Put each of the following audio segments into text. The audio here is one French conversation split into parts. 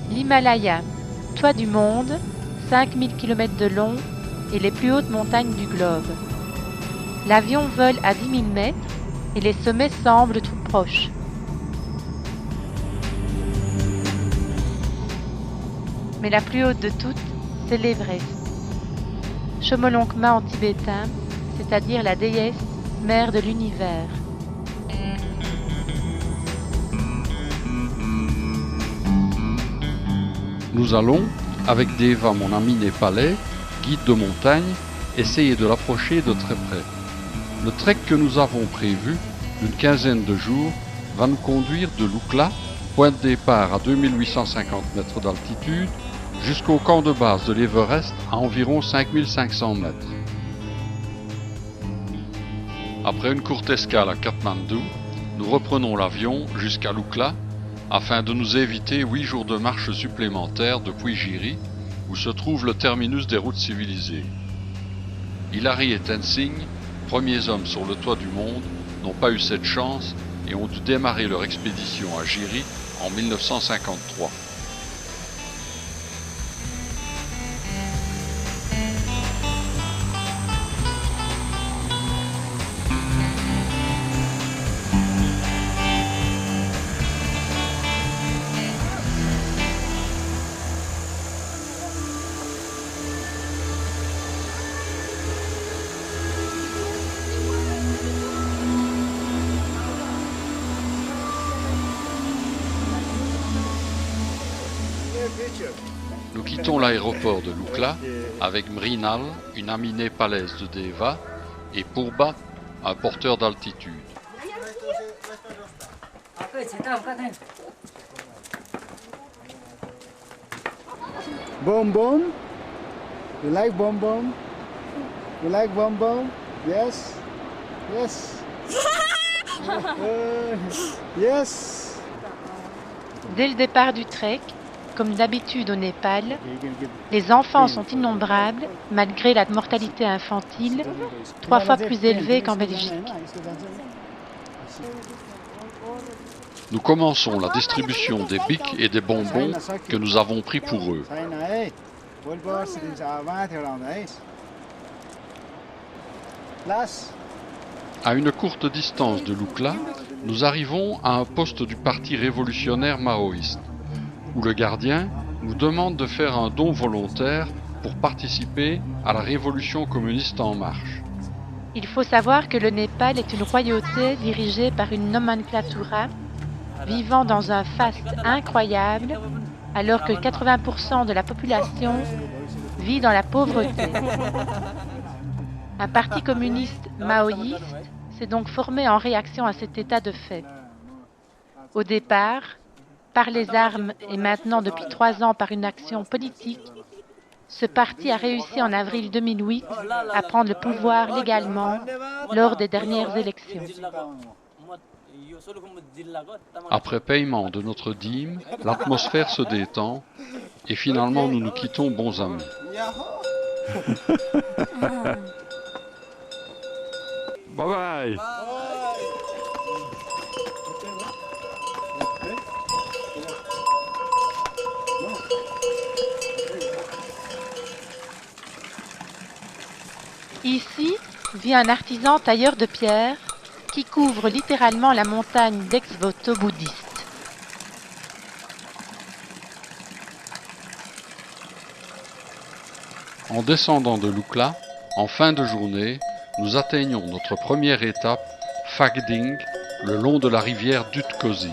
L'Himalaya, toit du monde, 5000 km de long et les plus hautes montagnes du globe. L'avion vole à 10 000 mètres et les sommets semblent tout proches. Mais la plus haute de toutes, c'est l'Everest. Chomolungma en tibétain, c'est-à-dire la déesse, mère de l'univers. Nous allons, avec Deva, mon ami népalais, guide de montagne, essayer de l'approcher de très près. Le trek que nous avons prévu, d'une quinzaine de jours, va nous conduire de Lukla, point de départ à 2850 mètres d'altitude, jusqu'au camp de base de l'Everest à environ 5500 mètres. Après une courte escale à Katmandou, nous reprenons l'avion jusqu'à Lukla afin de nous éviter 8 jours de marche supplémentaires depuis Jiri, où se trouve le terminus des routes civilisées. Hilary et Tenzing, premiers hommes sur le toit du monde, n'ont pas eu cette chance et ont dû démarrer leur expédition à Jiri en 1953. Nous quittons l'aéroport de Lukla avec Mrinal, une amie népalaise de Deva, et Purba, un porteur d'altitude. Boom boom. You like boom boom? You like boom boom? Yes. Yes. Yes. Dès le départ du trek, comme d'habitude au Népal, les enfants sont innombrables malgré la mortalité infantile, 3 fois plus élevée qu'en Belgique. Nous commençons la distribution des bics et des bonbons que nous avons pris pour eux. À une courte distance de Lukla, nous arrivons à un poste du parti révolutionnaire maoïste, où le gardien nous demande de faire un don volontaire pour participer à la révolution communiste en marche. Il faut savoir que le Népal est une royauté dirigée par une nomenclatura vivant dans un faste incroyable, alors que 80% de la population vit dans la pauvreté. Un parti communiste maoïste s'est donc formé en réaction à cet état de fait. Au départ, par les armes et maintenant depuis 3 ans par une action politique, ce parti a réussi en avril 2008 à prendre le pouvoir légalement lors des dernières élections. Après paiement de notre dîme, l'atmosphère se détend et finalement nous nous quittons bons amis. Bye bye. Ici vit un artisan tailleur de pierre qui couvre littéralement la montagne d'ex-voto bouddhiste. En descendant de Lukla, en fin de journée, nous atteignons notre première étape, Phakding, le long de la rivière Dutkosi.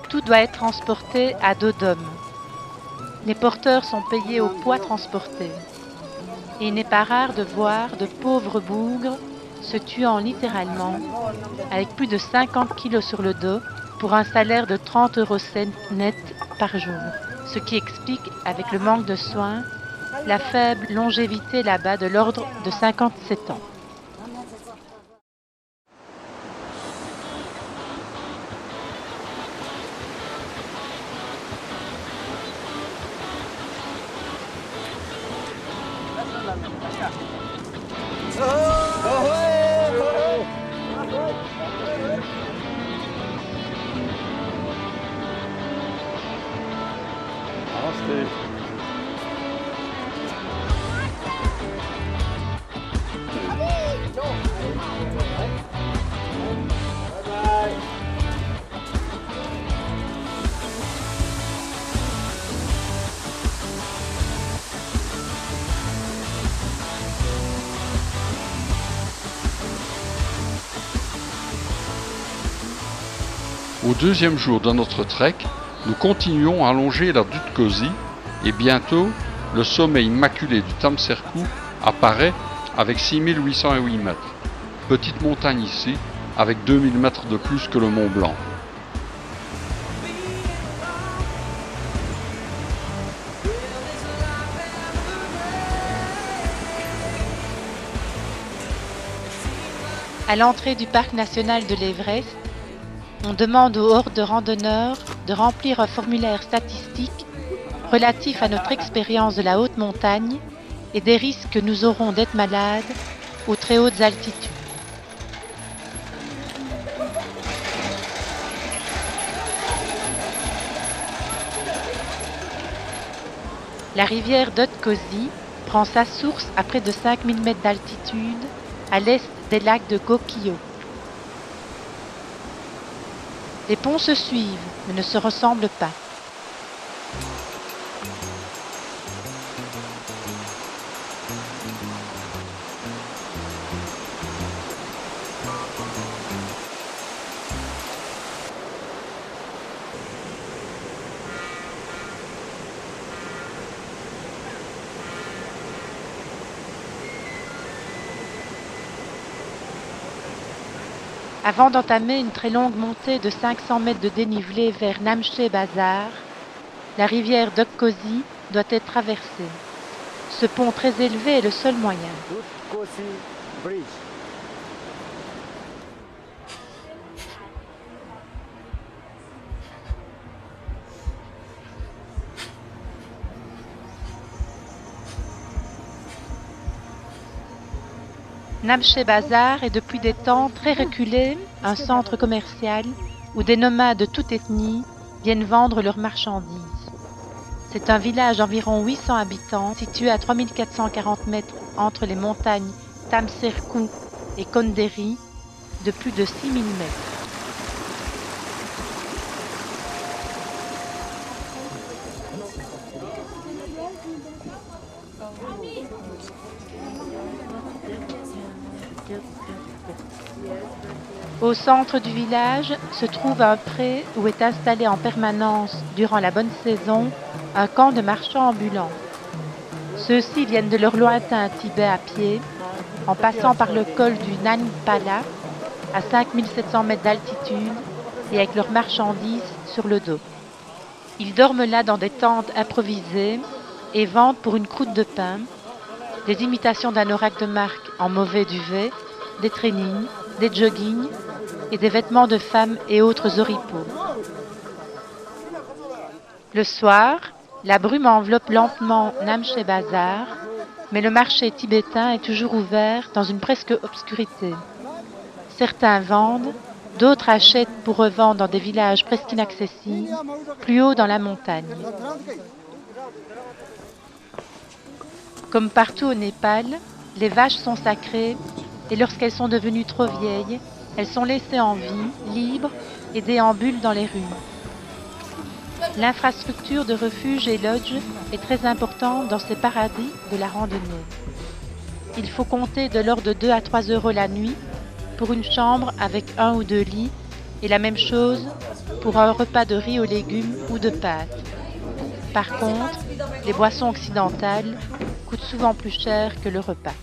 Tout doit être transporté à dos d'homme. Les porteurs sont payés au poids transporté. Et il n'est pas rare de voir de pauvres bougres se tuant littéralement avec plus de 50 kilos sur le dos pour un salaire de 30 € net par jour. Ce qui explique, avec le manque de soins, la faible longévité là-bas de l'ordre de 57 ans. Au deuxième jour de notre trek, nous continuons à longer la Dudkosi et bientôt, le sommet immaculé du Tamserku apparaît avec 6808 mètres. Petite montagne ici, avec 2000 mètres de plus que le Mont Blanc. À l'entrée du parc national de l'Everest, on demande aux hordes de randonneurs de remplir un formulaire statistique relatif à notre expérience de la haute montagne et des risques que nous aurons d'être malades aux très hautes altitudes. La rivière Dudkosi prend sa source à près de 5000 mètres d'altitude à l'est des lacs de Gokyo. Les ponts se suivent, mais ne se ressemblent pas. Avant d'entamer une très longue montée de 500 mètres de dénivelé vers Namche Bazar, la rivière Dudkosi doit être traversée. Ce pont très élevé est le seul moyen. Dudkosi Bridge. Namche Bazar est depuis des temps très reculé un centre commercial où des nomades de toute ethnie viennent vendre leurs marchandises. C'est un village d'environ 800 habitants situé à 3440 mètres entre les montagnes Tamserku et Konderi de plus de 6000 mètres. Au centre du village se trouve un pré où est installé en permanence, durant la bonne saison, un camp de marchands ambulants. Ceux-ci viennent de leur lointain Tibet à pied, en passant par le col du Nangpala, à 5700 mètres d'altitude, et avec leurs marchandises sur le dos. Ils dorment là dans des tentes improvisées et vendent pour une croûte de pain des imitations d'anoraks de marque en mauvais duvet, des trainings, des joggings et des vêtements de femmes et autres oripeaux. Le soir, la brume enveloppe lentement Namche Bazar, mais le marché tibétain est toujours ouvert dans une presque obscurité. Certains vendent, d'autres achètent pour revendre dans des villages presque inaccessibles, plus haut dans la montagne. Comme partout au Népal, les vaches sont sacrées et lorsqu'elles sont devenues trop vieilles, elles sont laissées en vie, libres et déambulent dans les rues. L'infrastructure de refuge et lodge est très importante dans ces paradis de la randonnée. Il faut compter de l'ordre de 2 à 3 € la nuit pour une chambre avec 1 ou 2 lits et la même chose pour un repas de riz aux légumes ou de pâtes. Par contre, les boissons occidentales coûtent souvent plus cher que le repas.